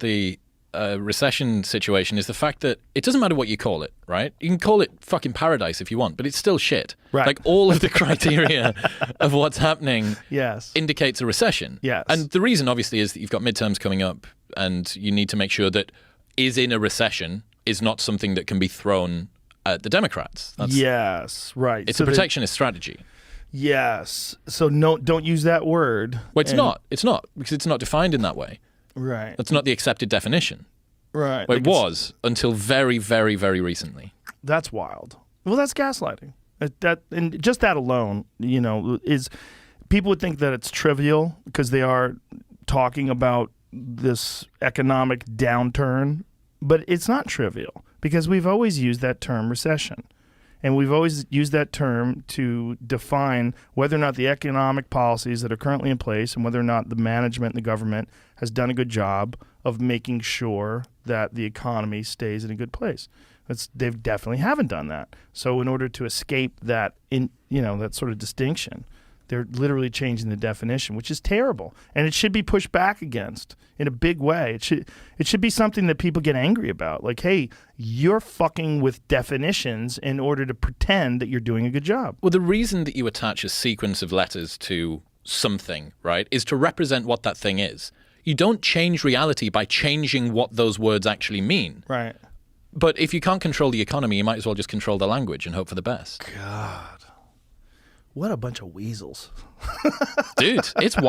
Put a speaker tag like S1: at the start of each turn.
S1: the recession situation is the fact that it doesn't matter what you call it, right? You can call it fucking paradise if you want, but it's still shit.
S2: Right.
S1: Like all of the criteria of what's happening
S2: Yes.
S1: indicates a recession.
S2: Yes.
S1: And the reason obviously is that you've got midterms coming up and you need to make sure that is in a recession is not something that can be thrown at the Democrats.
S2: Yes, right.
S1: It's a protectionist strategy.
S2: Yes. So no, don't use that word.
S1: Well, it's not. It's not because it's not defined in that way.
S2: Right.
S1: That's not the accepted definition.
S2: Right.
S1: Well, it was until very, very, very recently.
S2: That's wild. Well, that's gaslighting. That and just that alone, is people would think that it's trivial because they are talking about this economic downturn, but it's not trivial because we've always used that term recession. And we've always used that term to define whether or not the economic policies that are currently in place and whether or not the management and the government has done a good job of making sure that the economy stays in a good place. They definitely haven't done that. So in order to escape that, that sort of distinction, they're literally changing the definition, which is terrible. And it should be pushed back against in a big way. It should be something that people get angry about. Like, hey, you're fucking with definitions in order to pretend that you're doing a good job.
S1: Well, the reason that you attach a sequence of letters to something, right, is to represent what that thing is. You don't change reality by changing what those words actually mean.
S2: Right.
S1: But if you can't control the economy, you might as well just control the language and hope for the best.
S2: God. What a bunch of weasels.
S1: Dude, it's wild.